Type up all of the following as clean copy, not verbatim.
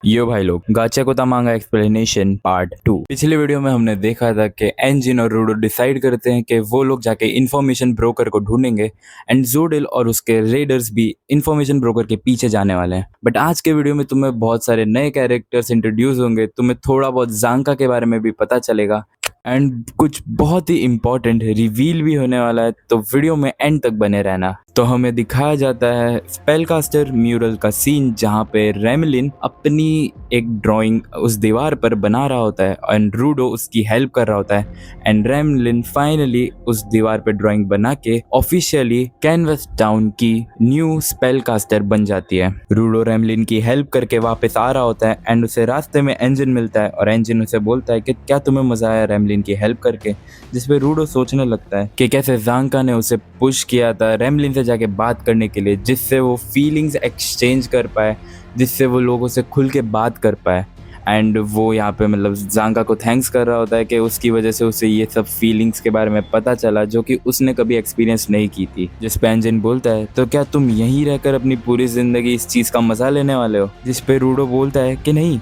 यो भाई लोग, गाचा को तमांगा एक्सप्लेनेशन पार्ट 2। पिछले वीडियो में हमने देखा था कि एंजिन और रूडो डिसाइड करते हैं कि वो लोग जाके इंफॉर्मेशन ब्रोकर को ढूंढेंगे एंड जोडिल और उसके रेडर्स भी इंफॉर्मेशन ब्रोकर के पीछे जाने वाले हैं। बट आज के वीडियो में तुम्हें बहुत सारे नए कैरेक्टर्स इंट्रोड्यूस होंगे, तुम्हें थोड़ा बहुत जांका के बारे में भी पता चलेगा एंड कुछ बहुत ही इंपॉर्टेंट रिवील भी होने वाला है, तो वीडियो में एंड तक बने रहना। तो हमें दिखाया जाता है स्पेलकास्टर म्यूरल का सीन जहाँ पे रेमलिन अपनी एक ड्राइंग उस दीवार पर बना रहा होता है एंड रूडो उसकी हेल्प कर रहा होता है एंड रेमलिन फाइनली उस दीवार पे ड्राइंग बना के ऑफिशियली कैनवस टाउन की न्यू स्पेलकास्टर बन जाती है। रूडो रेमलिन की हेल्प करके वापस आ रहा होता है एंड उसे रास्ते में एंजिन मिलता है और एंजिन उसे बोलता है कि क्या तुम्हें मजा आया रेमलिन की हेल्प करके, जिसपे रूडो सोचने लगता है कि कैसे जांका ने उसे पुश किया था रेमलिन से जाके बात करने के लिए, जिससे वो फीलिंग्स एक्सचेंज कर पाए, जिससे वो लोगों से खुल के बात कर पाए। एंड वो यहाँ पे मतलब जांका को थैंक्स कर रहा होता है कि उसकी वजह से उसे ये सब फीलिंग्स के बारे में पता चला जो कि उसने कभी एक्सपीरियंस नहीं की थी। जिस पे एंजिन बोलता है तो क्या तुम यहीं रहकर अपनी पूरी जिंदगी इस चीज़ का मजा लेने वाले हो, जिस पे रूडो बोलता है कि नहीं,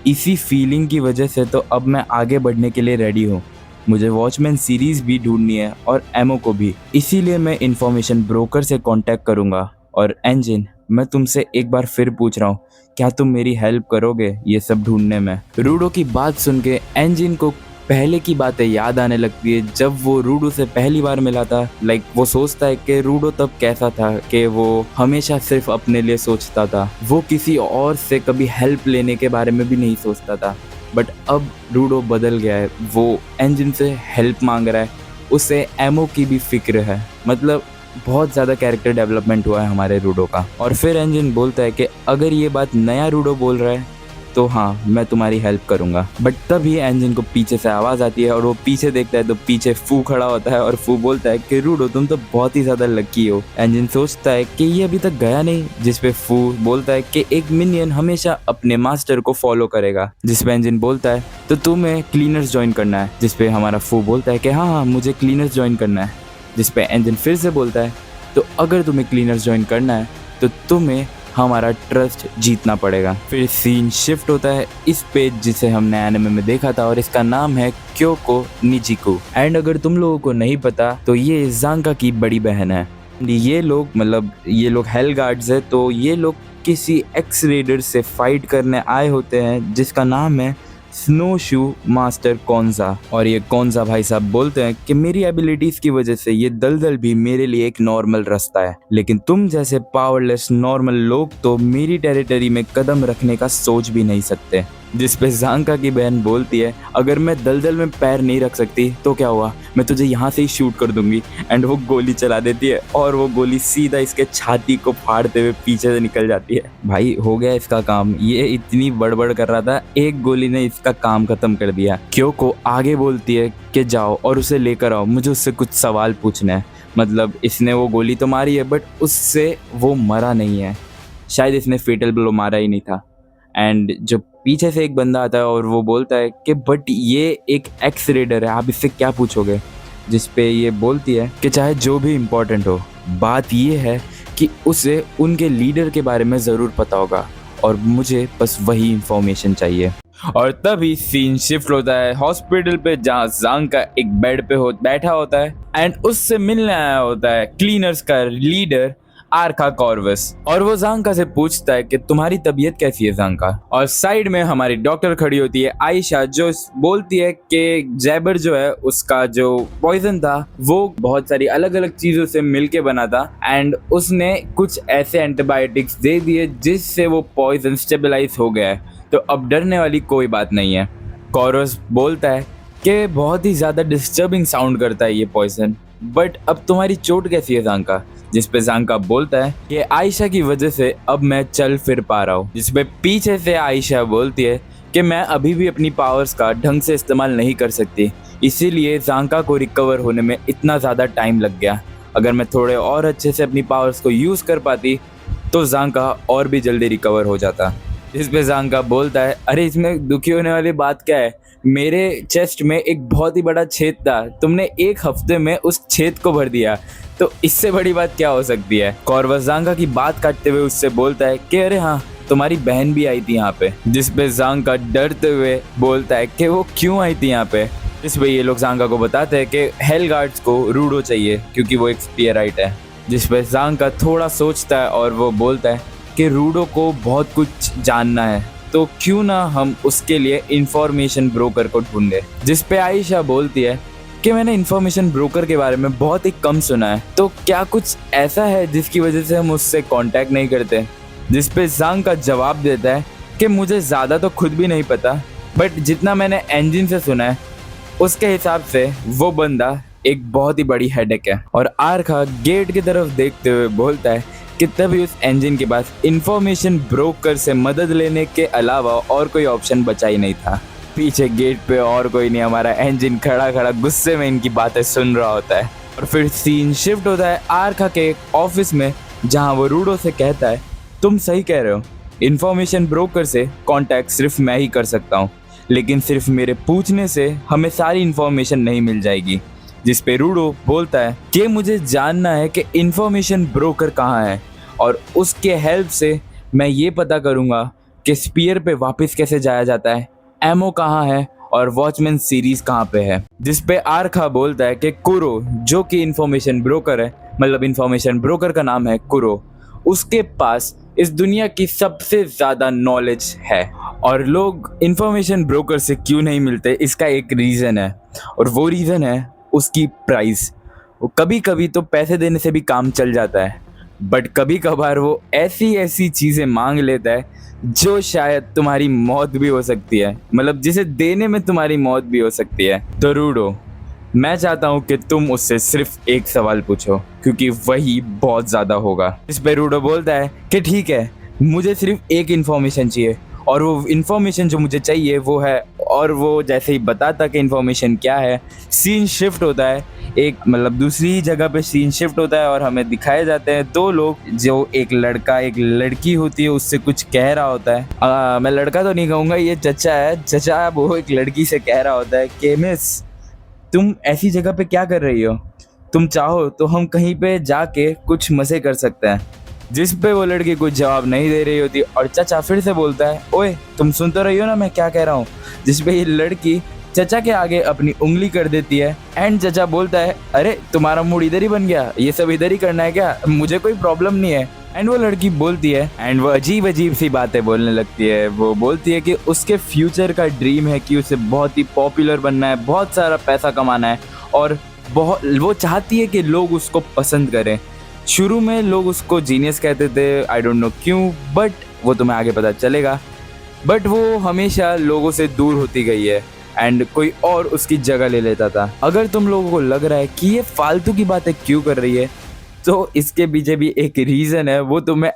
इसी फीलिंग की वजह से तो अब मैं आगे बढ़ने के लिए रेडी हूँ। मुझे वॉचमैन सीरीज भी ढूंढनी है और एमओ को भी, इसीलिए मैं इंफॉर्मेशन ब्रोकर से कांटेक्ट करूंगा। और एंजिन, मैं तुमसे एक बार फिर पूछ रहा हूँ, क्या तुम मेरी हेल्प करोगे ये सब ढूंढने में? रूडो की बात सुन के एंजिन को पहले की बातें याद आने लगती है जब वो रूडो से पहली बार मिला था। वो सोचता है कि रूडो तब कैसा था कि वो हमेशा सिर्फ अपने लिए सोचता था, वो किसी और से कभी हेल्प लेने के बारे में भी नहीं सोचता था। बट अब रूडो बदल गया है, वो एंजिन से हेल्प मांग रहा है, उसे एमओ की भी फिक्र है। मतलब बहुत ज़्यादा कैरेक्टर डेवलपमेंट हुआ है हमारे रूडो का। और फिर एंजिन बोलता है कि अगर ये बात नया रूडो बोल रहा है तो हाँ, मैं तुम्हारी हेल्प करूंगा। बट तभी एंजिन को पीछे से आवाज़ आती है और वो पीछे देखता है तो पीछे फू खड़ा होता है और फू बोलता है कि रूडो तुम तो बहुत ही ज़्यादा लकी हो। एंजिन सोचता है कि ये अभी तक गया नहीं, जिसपे फू बोलता है कि एक मिनियन हमेशा अपने मास्टर को फॉलो करेगा। जिसपे एंजिन बोलता है तो तुम्हें क्लीनर्स ज्वाइन करना है, जिसपे हमारा फू बोलता है कि हाँ मुझे क्लीनर्स ज्वाइन करना है। जिसपे एंजिन फिर से बोलता है तो अगर तुम्हें क्लीनर्स ज्वाइन करना है तो तुम्हें हमारा ट्रस्ट जीतना पड़ेगा। फिर सीन शिफ्ट होता है इस पेज जिसे हमने एनिमे में देखा था और इसका नाम है क्योको निजिको। एंड अगर तुम लोगों को नहीं पता तो ये जांका की बड़ी बहन है। ये लोग हेल गार्ड्स है, तो ये लोग किसी एक्स रेडर से फाइट करने आए होते हैं जिसका नाम है स्नोशू मास्टर कोंजा। और ये कोंजा भाई साहब बोलते हैं कि मेरी एबिलिटीज की वजह से ये दलदल भी मेरे लिए एक नॉर्मल रास्ता है, लेकिन तुम जैसे पावरलेस नॉर्मल लोग तो मेरी टेरिटरी में कदम रखने का सोच भी नहीं सकते। जिसपे जांका की बहन बोलती है अगर मैं दलदल में पैर नहीं रख सकती तो क्या हुआ, मैं तुझे यहाँ से ही शूट कर दूंगी। एंड वो गोली चला देती है और वो गोली सीधा इसके छाती को फाड़ते हुए पीछे से निकल जाती है। भाई हो गया इसका काम, ये इतनी बड़बड़ कर रहा था, एक गोली ने इसका काम खत्म कर दिया। क्योको आगे बोलती है कि जाओ और उसे लेकर आओ, मुझे उससे कुछ सवाल पूछना है। मतलब इसने वो गोली तो मारी है बट उससे वो मरा नहीं है, शायद इसने फेटल ब्लो मारा ही नहीं था। एंड जो पीछे से एक बंदा आता है और वो बोलता है कि बट ये एक एक्स रेडर है, आप इससे क्या पूछोगे? जिस पे ये बोलती है कि चाहे जो भी इम्पोर्टेंट हो, बात ये है कि उसे उनके लीडर के बारे में ज़रूर पता होगा और मुझे बस वही इंफॉर्मेशन चाहिए। और तभी सीन शिफ्ट होता है हॉस्पिटल पे जहाँ जांका एक बेड पे बैठा होता है एंड उससे मिलने आया होता है क्लीनर्स का लीडर आर्का कॉर्वस। और वो जांका से पूछता है कि तुम्हारी तबीयत कैसी है जांका। और साइड में हमारी डॉक्टर खड़ी होती है आयशा, जो बोलती है कि जैबर जो है उसका जो पॉइजन था वो बहुत सारी अलग अलग चीजों से मिलके बना था एंड उसने कुछ ऐसे एंटीबायोटिक्स दे दिए जिससे वो पॉइजन स्टेबलाइज हो गया है, तो अब डरने वाली कोई बात नहीं है। कॉर्वस बोलता है कि बहुत ही ज्यादा डिस्टर्बिंग साउंड करता है ये पॉइजन, बट अब तुम्हारी चोट कैसी है जांका? जिस पे जांका बोलता है कि आयशा की वजह से अब मैं चल फिर पा रहा हूँ। जिस पे पीछे से आयशा बोलती है कि मैं अभी भी अपनी पावर्स का ढंग से इस्तेमाल नहीं कर सकती, इसीलिए जांका को रिकवर होने में इतना ज़्यादा टाइम लग गया। अगर मैं थोड़े और अच्छे से अपनी पावर्स को यूज़ कर पाती तो जांका और भी जल्दी रिकवर हो जाता। जिस पे जांका बोलता है अरे इसमें दुखी होने वाली बात क्या है, मेरे चेस्ट में एक बहुत ही बड़ा छेद था, तुमने एक हफ्ते में उस छेद को भर दिया, तो इससे बड़ी बात क्या हो सकती है? कॉर्वस जांका की बात काटते हुए उससे बोलता है कि अरे हाँ, तुम्हारी बहन भी आई थी यहाँ पे। जिसपे ज़ांग डरते हुए बोलता है कि वो क्यों आई थी यहाँ पे। इस पे ये लोग ज़ांग को बताते हैं कि हेलगार्ड्स को रूडो चाहिए क्योंकि वो एक स्पीयराइट है। जिस पे ज़ांग थोड़ा सोचता है और वो बोलता है कि रूडो को बहुत कुछ जानना है, तो क्यों ना हम उसके लिए इंफॉर्मेशन ब्रोकर को ढूंढे। जिस पे आयशा बोलती है कि मैंने इंफॉर्मेशन ब्रोकर के बारे में बहुत ही कम सुना है, तो क्या कुछ ऐसा है जिसकी वजह से हम उससे कांटेक्ट नहीं करते। जिस पे ज़ांग जवाब देता है कि मुझे ज़्यादा तो खुद भी नहीं पता, बट जितना मैंने एंजिन से सुना है उसके हिसाब से वो बंदा एक बहुत ही बड़ी हेडेक है। और आर्का गेट की तरफ देखते हुए बोलता है कि तभी उस एंजिन के पास इंफॉर्मेशन ब्रोकर से मदद लेने के अलावा और कोई ऑप्शन बचा ही नहीं था। पीछे गेट पे और कोई नहीं, हमारा एंजिन खड़ा खड़ा गुस्से में इनकी बातें सुन रहा होता है। और फिर सीन शिफ्ट होता है आर्का के ऑफिस में, जहां वो रूडो से कहता है तुम सही कह रहे हो, इंफॉर्मेशन ब्रोकर से कांटेक्ट सिर्फ मैं ही कर सकता हूँ, लेकिन सिर्फ मेरे पूछने से हमें सारी इंफॉर्मेशन नहीं मिल जाएगी। जिस पे रूडो बोलता है कि मुझे जानना है कि इंफॉर्मेशन ब्रोकर कहाँ है और उसके हेल्प से मैं ये पता करूँगा कि स्पीयर पे वापस कैसे जाया जाता है, एमओ कहाँ है और वॉचमैन सीरीज कहाँ पे है। जिस पे आर्का बोलता है कि कुरो, जो कि इंफॉर्मेशन ब्रोकर है, मतलब इंफॉर्मेशन ब्रोकर का नाम है कुरो, उसके पास इस दुनिया की सबसे ज़्यादा नॉलेज है। और लोग इंफॉर्मेशन ब्रोकर से क्यों नहीं मिलते, इसका एक रीज़न है, और वो रीज़न है उसकी प्राइस। वो कभी कभी तो पैसे देने से भी काम चल जाता है, बट कभी कभार वो ऐसी ऐसी चीज़ें मांग लेता है जो शायद तुम्हारी मौत भी हो सकती है, मतलब जिसे देने में तुम्हारी मौत भी हो सकती है। तो रूडो, मैं चाहता हूँ कि तुम उससे सिर्फ एक सवाल पूछो, क्योंकि वही बहुत ज़्यादा होगा। इस पे रूडो बोलता है कि ठीक है, मुझे सिर्फ एक इन्फॉर्मेशन चाहिए, और वो इन्फॉर्मेशन जो मुझे चाहिए वो है, और वो जैसे ही बताता कि इन्फॉर्मेशन क्या है, सीन शिफ्ट होता है एक, मतलब दूसरी जगह पे सीन शिफ्ट होता है और हमें दिखाए जाते हैं दो लोग, जो एक लड़का एक लड़की होती है उससे कुछ कह रहा होता है। मैं लड़का तो नहीं कहूँगा, ये चचा है। चचा वो एक लड़की से कह रहा होता है कि मिस, तुम ऐसी जगह पे क्या कर रही हो, तुम चाहो तो हम कहीं पे जाके कुछ मज़े कर सकते हैं। जिस पे वो लड़की कुछ जवाब नहीं दे रही होती और चचा फिर से बोलता है ओए तुम सुन तो रही हो ना मैं क्या कह रहा हूँ। जिस पे ये लड़की चचा के आगे अपनी उंगली कर देती है एंड चचा बोलता है अरे तुम्हारा मूड इधर ही बन गया, ये सब इधर ही करना है क्या, मुझे कोई प्रॉब्लम नहीं है। एंड वो लड़की बोलती है एंड वो अजीब अजीब सी बातें बोलने लगती है। वो बोलती है कि उसके फ्यूचर का ड्रीम है कि उसे बहुत ही पॉपुलर बनना है, बहुत सारा पैसा कमाना है, और बहुत वो चाहती है कि लोग उसको पसंद करें। शुरू में लोग उसको जीनियस कहते थे, आई डोंट नो क्यों, बट वो तुम्हें आगे पता चलेगा। बट वो हमेशा लोगों से दूर होती गई है एंड कोई और उसकी जगह ले लेता था। अगर तुम लोगों को लग रहा है कि ये फालतू की बातें क्यों कर रही है, तो इसके पीछे भी एक रीज़न है, वो तुम्हें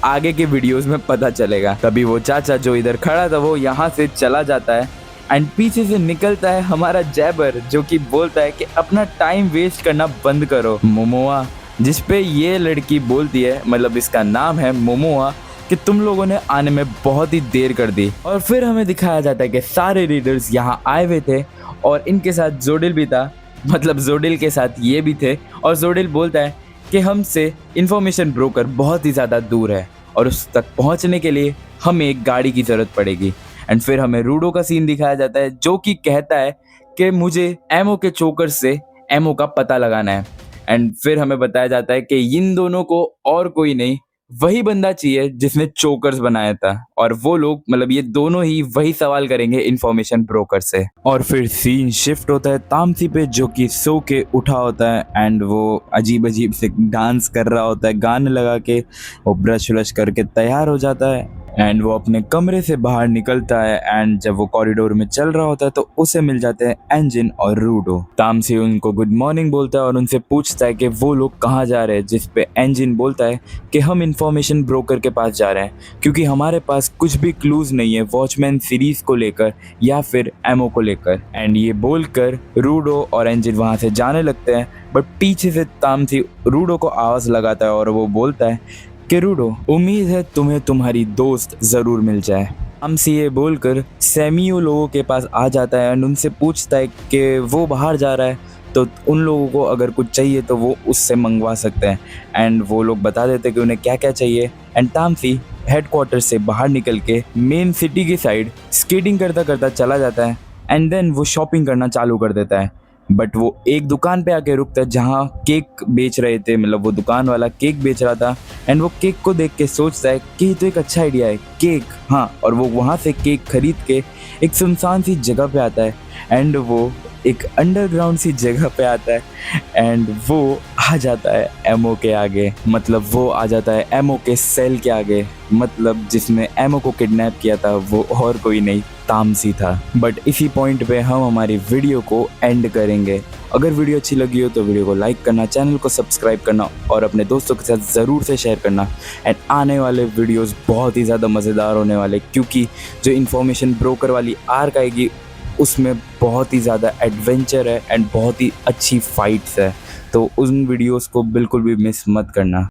आगे के वीडियोस में पता चलेगा। तभी वो चाचा जो इधर खड़ा था वो यहाँ से चला जाता है एंड पीछे से निकलता है हमारा जैबर, जो कि बोलता है कि अपना टाइम वेस्ट करना बंद करो मोमोआ। जिस पे ये लड़की बोलती है, मतलब इसका नाम है मोमोआ, कि तुम लोगों ने आने में बहुत ही देर कर दी। और फिर हमें दिखाया जाता है कि सारे रीडर्स यहाँ आए हुए थे और इनके साथ जोडिल भी था, मतलब जोडिल के साथ ये भी थे। और जोडिल बोलता है कि हमसे इंफॉर्मेशन ब्रोकर बहुत ही ज़्यादा दूर है और उस तक पहुँचने के लिए हमें एक गाड़ी की ज़रूरत पड़ेगी। एंड फिर हमें रूडो का सीन दिखाया जाता है, जो कि कहता है कि मुझे एमओ के चोकर से एमओ का पता लगाना है। एंड फिर हमें बताया जाता है कि इन दोनों को और कोई नहीं, वही बंदा चाहिए जिसने चोकर्स बनाया था, और वो लोग, मतलब ये दोनों ही वही सवाल करेंगे इंफॉर्मेशन ब्रोकर से। और फिर सीन शिफ्ट होता है तामसी पे, जो कि सो के उठा होता है एंड वो अजीब अजीब से डांस कर रहा होता है, गाने लगा के वो ब्रश व्रश करके तैयार हो जाता है एंड वो अपने कमरे से बाहर निकलता है। एंड जब वो कॉरिडोर में चल रहा होता है तो उसे मिल जाते हैं एंजिन और रूडो। तामसी उनको गुड मॉर्निंग बोलता है और उनसे पूछता है कि वो लोग कहाँ जा रहे हैं। जिस पे एंजिन बोलता है कि हम इंफॉर्मेशन ब्रोकर के पास जा रहे हैं, क्योंकि हमारे पास कुछ भी क्लूज नहीं है वॉचमैन सीरीज को लेकर या फिर एमओ को लेकर। एंड ये बोलकर रूडो और एंजिन वहाँ से जाने लगते हैं, बट पीछे से तामसी रूडो को आवाज़ लगाता है और वो बोलता है कि रूडो, उम्मीद है तुम्हें तुम्हारी दोस्त ज़रूर मिल जाए। तामसी ये बोलकर सैमियो लोगों के पास आ जाता है एंड उनसे पूछता है कि वो बाहर जा रहा है, तो उन लोगों को अगर कुछ चाहिए तो वो उससे मंगवा सकते हैं। एंड वो लोग बता देते हैं कि उन्हें क्या क्या चाहिए। एंड तामसी हेडक्वार्टर से बाहर निकल के मेन सिटी की साइड स्केटिंग करता करता चला जाता है एंड देन वो शॉपिंग करना चालू कर देता है। बट वो एक दुकान पे आके रुकता है जहाँ केक बेच रहे थे, मतलब वो दुकान वाला केक बेच रहा था एंड वो केक को देख के सोचता है कि ये तो एक अच्छा आइडिया है केक, हाँ। और वो वहाँ से केक खरीद के एक सुनसान सी जगह पे आता है एंड वो एक अंडरग्राउंड सी जगह पे आता है एंड वो आ जाता है एमओ के आगे, मतलब वो आ जाता है एमओ के सेल के आगे, मतलब जिसने एमओ को किडनैप किया था वो और कोई नहीं तामसी था। बट इसी पॉइंट पे हम हमारी वीडियो को एंड करेंगे। अगर वीडियो अच्छी लगी हो तो वीडियो को लाइक करना, चैनल को सब्सक्राइब करना और अपने दोस्तों के साथ ज़रूर से शेयर करना। एंड आने वाले वीडियोस बहुत ही ज़्यादा मज़ेदार होने वाले, क्योंकि जो इन्फॉर्मेशन ब्रोकर वाली आर्क आएगी उसमें बहुत ही ज़्यादा एडवेंचर है एंड बहुत ही अच्छी फाइट्स है, तो उन वीडियोस को बिल्कुल भी मिस मत करना।